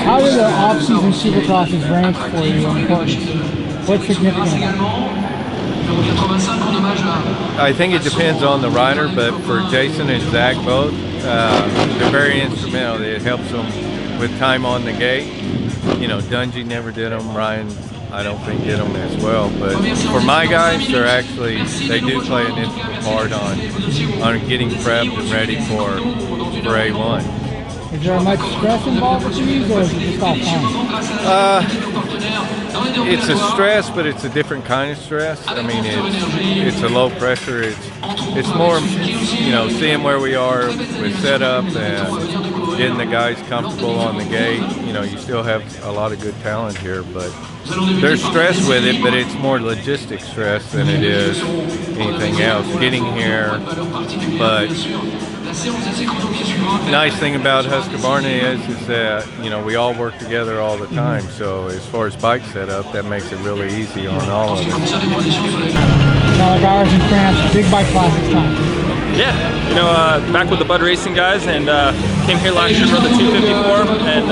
How do the off-season Supercrosses rank for you in importance? What's significant about it? I think it depends on the rider, but for Jason and Zach both, they're very instrumental. It helps them with time on the gate. You know, Dungy never did them. Ryan, I don't think did them as well. But for my guys, they do play an integral part on getting prepped and ready for A1. Is there much stress involved with these, or is it just all fun? It's a stress, but it's a different kind of stress. I mean, it's a low pressure. It's more, you know, seeing where we are with setup and getting the guys comfortable on the gate. You know, you still have a lot of good talent here, but there's stress with it, but it's more logistic stress than it is anything else. Getting here, but nice thing about OSBORNE is that, you know, we all work together all the time. So as far as bike setup, that makes it really easy on all of us. Like ours in France, big bike classics time. Yeah, you know, back with the Bud Racing guys, and came here last year for the 254 and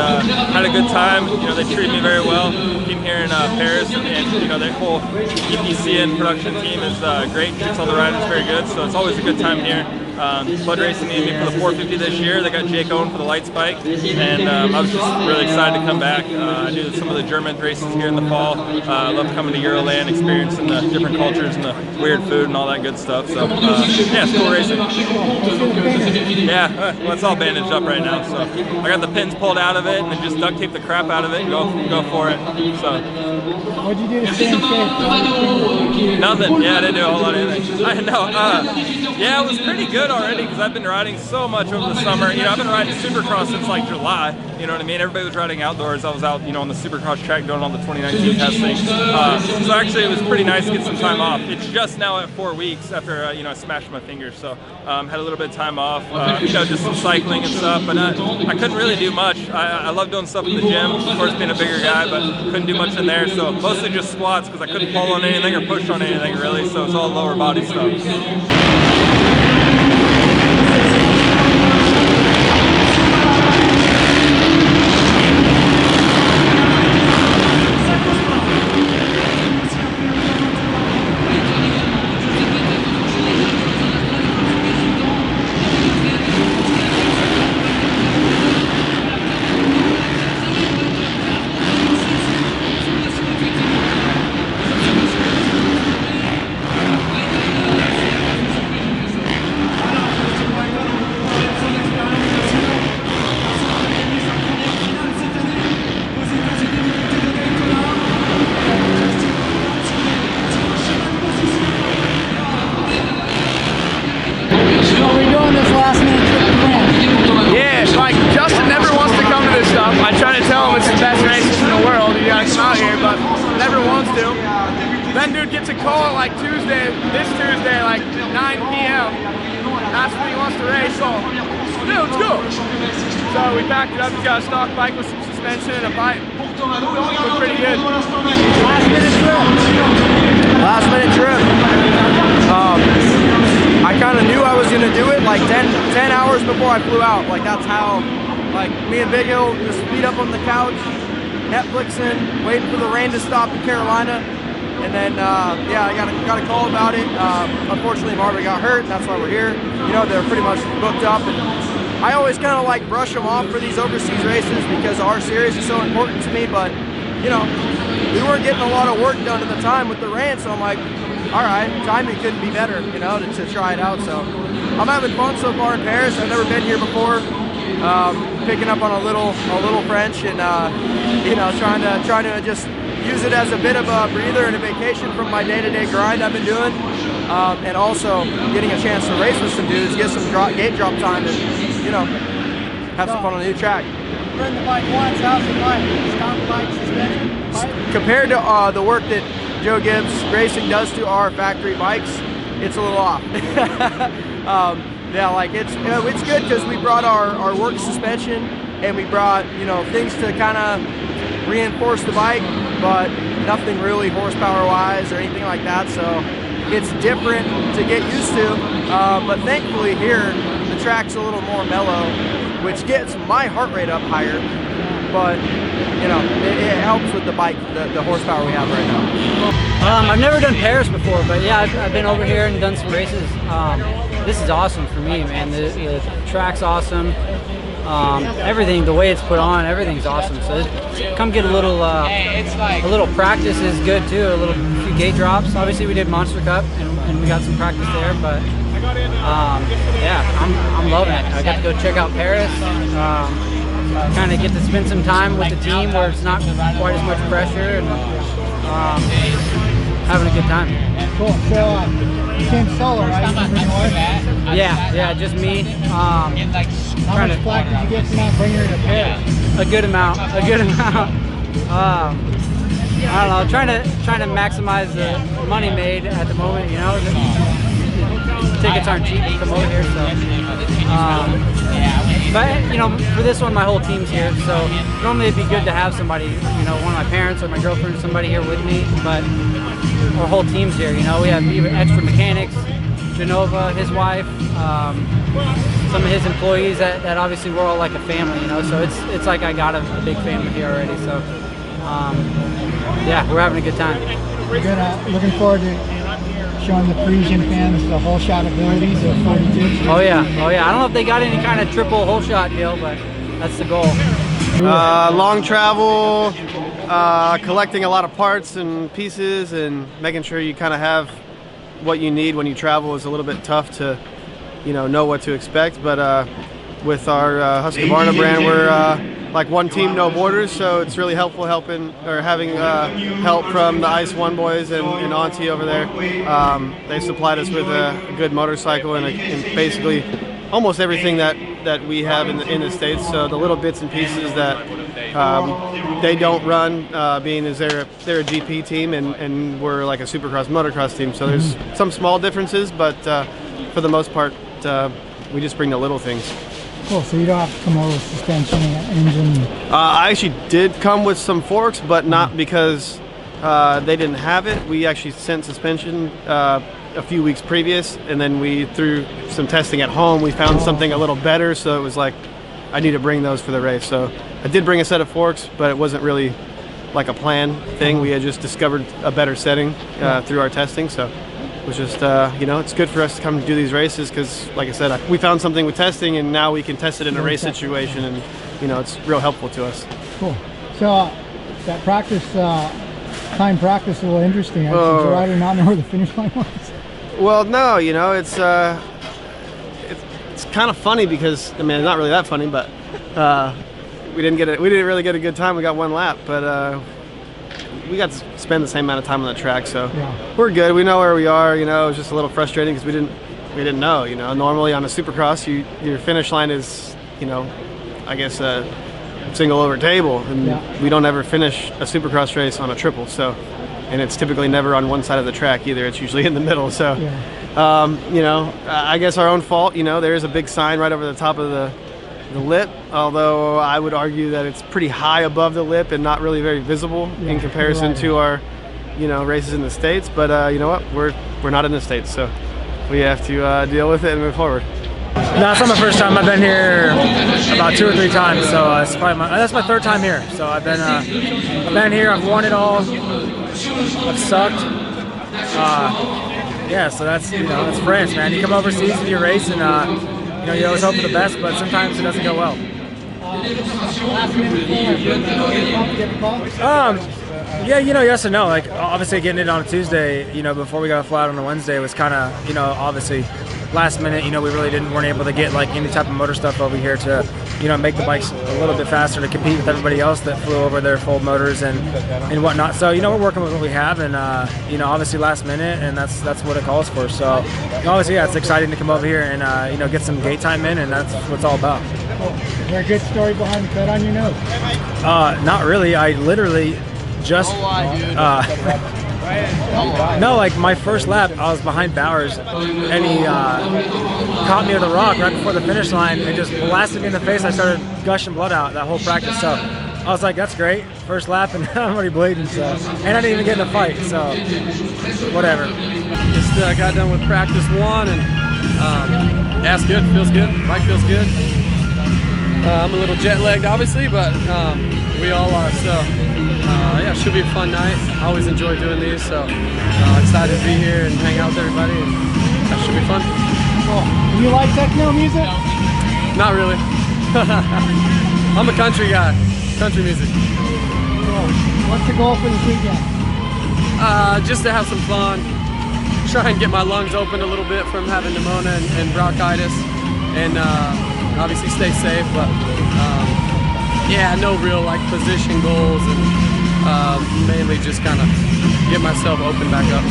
had a good time. You know, they treated me very well. Came here in Paris, and you know, their whole EPC and production team is great. Treats all the riders very good, so it's always a good time here. Bud Racing needed me for the 450 this year. They got Jake Owen for the light spike, and I was just really excited to come back. I do some of the German races here in the fall. I love coming to Euroland, experiencing the different cultures and the weird food and all that good stuff. So yeah, it's cool racing. Yeah, well, it's all bandaged up right now, so I got the pins pulled out of it and then just duct tape the crap out of it and go for it. So what'd you do to stay in shape? Nothing. Yeah, I didn't do a whole lot of anything. I know. Yeah, it was pretty good already because I've been riding so much over the summer. You know, I've been riding Supercross since like July. You know what I mean? Everybody was riding outdoors. I was out, you know, on the Supercross track doing all the 2019 testing. So actually, it was pretty nice to get some time off. It's just now at 4 weeks after you know, I smashed my fingers. So had a little bit of time off. You know, just some cycling and stuff. But I couldn't really do much. I love doing stuff in the gym. Of course, being a bigger guy, but couldn't do much in there. So mostly just squats because I couldn't pull on anything or push on anything really. So it's all lower body stuff. Then dude gets a call like this Tuesday, like 9 p.m. That's when he wants to race, so yeah, let's go. So we packed it up. He's got a stock bike with some suspension and a pipe. Looks pretty good. Last minute trip. I kind of knew I was gonna do it like 10 hours before I flew out. Like that's how, like me and Big Hill just beat up on the couch, Netflixing, waiting for the rain to stop in Carolina. And then, yeah, I got a call about it. Unfortunately, Marvin got hurt, and that's why we're here. You know, they're pretty much booked up. And I always kind of like brush them off for these overseas races because our series is so important to me. But, you know, we weren't getting a lot of work done at the time with the rain. So I'm like, all right, timing couldn't be better, you know, to try it out. So I'm having fun so far in Paris. I've never been here before. Picking up on a little French and, you know, trying to just use it as a bit of a breather and a vacation from my day-to-day grind I've been doing, and also getting a chance to race with some dudes, get some gate drop time, and you know, have some fun on the new track. Run the bike once, how's the bike? Stock bike, suspension? Compared to the work that Joe Gibbs Racing does to our factory bikes, it's a little off. Yeah, like it's good because we brought our work suspension and we brought, you know, things to kind of reinforce the bike, but nothing really horsepower-wise or anything like that. So it's different to get used to, but thankfully here the track's a little more mellow, which gets my heart rate up higher. but you know, it helps with the bike, the horsepower we have right now. I've never done Paris before, but yeah, I've been over here and done some races. This is awesome for me, man. The track's awesome. Everything, the way it's put on, everything's awesome. So come get a little practice is good too. A few gate drops. Obviously, we did Monster Cup and we got some practice there, but yeah, I'm loving it. I got to go check out Paris. Kind of get to spend some time with the team where it's not quite as much pressure, and having a good time. Cool. So you came solo, right? You didn't bring your wife? Yeah, just me. How much flack did you get for not bringing her to Paris? A good amount. I don't know. Trying to maximize the money made at the moment. You know, the tickets aren't cheap to come over here, so. But you know, for this one, my whole team's here. So normally it'd be good to have somebody, you know, one of my parents or my girlfriend or somebody here with me. But our whole team's here. You know, we have even extra mechanics, Genova, his wife, some of his employees. That obviously we're all like a family. You know, so it's like I got a big family here already. So yeah, we're having a good time. We're good. Looking forward to showing the Parisian fans the whole shot abilities of 42. Oh yeah. I don't know if they got any kind of triple whole shot deal, but that's the goal. Long travel, collecting a lot of parts and pieces, and making sure you kind of have what you need when you travel is a little bit tough to, you know what to expect. But with our OSBORNE brand, we're like one team, no borders, so it's really helpful having help from the Ice One boys and Auntie over there. They supplied us with a good motorcycle and basically almost everything that we have in the States. So the little bits and pieces that they don't run, being as they're a GP team and we're like a Supercross motocross team. So there's some small differences, but for the most part, we just bring the little things. Cool, so you don't have to come over with suspension and engine? I actually did come with some forks, but not because they didn't have it. We actually sent suspension a few weeks previous, and then through some testing at home, we found something a little better, so it was like, I need to bring those for the race. So I did bring a set of forks, but it wasn't really like a planned thing. We had just discovered a better setting through our testing, so it was just, it's good for us to come do these races because, like I said, we found something with testing, and now we can test it in a race situation, and, it's real helpful to us. Cool. So that practice, time practice, is a little interesting. Did the rider not know where the finish line was? Well, no, it's kind of funny because, I mean, it's not really that funny, but we didn't really get a good time. We got one lap, but we got to spend the same amount of time on the track, so we're good. We know where we are. It was just a little frustrating because we didn't know. Normally on a Supercross, your finish line is, I guess a single over table, and we don't ever finish a Supercross race on a triple. So, and it's typically never on one side of the track either. It's usually in the middle. So, I guess our own fault. There is a big sign right over the top of the lip, although I would argue that it's pretty high above the lip and not really very visible in comparison to our, races in the States. But you know what? We're not in the States, so we have to deal with it and move forward. No, it's not my first time. I've been here about 2 or 3 times, so it's probably that's my 3rd time here. So I've been here. I've won it all. I've sucked. Yeah, so that's that's France, man. You come overseas and you race, and you always hope for the best, but sometimes it doesn't go well. Yeah, yes and no. Like, obviously getting it on a Tuesday, before we got fly out on a Wednesday was kind of, obviously last minute. We really weren't able to get like any type of motor stuff over here to, make the bikes a little bit faster to compete with everybody else that flew over their full motors and whatnot. So, we're working with what we have, and obviously last minute, and that's what it calls for. So, obviously, yeah, it's exciting to come over here and get some gate time in, and that's what it's all about. Is there a good story behind the cut on your nose? Not really. I literally just no, like my first lap, I was behind Bowers, and he caught me with a rock right before the finish line and just blasted me in the face. I started gushing blood out that whole practice. So I was like, that's great. First lap, and I'm already bleeding. So, and I didn't even get in a fight. So whatever. Just got done with practice 1, and ass good, feels good, bike feels good. I'm a little jet lagged, obviously, but We all are. So yeah, it should be a fun night. I always enjoy doing these, so excited to be here and hang out with everybody, and that should be fun. Cool. Do you like techno music? Not really. I'm a country guy. Country music. Cool. What's the goal for this weekend? Just to have some fun. Try and get my lungs open a little bit from having pneumonia and bronchitis, and obviously stay safe. But yeah, no real like position goals, and mainly just kind of get myself open back up.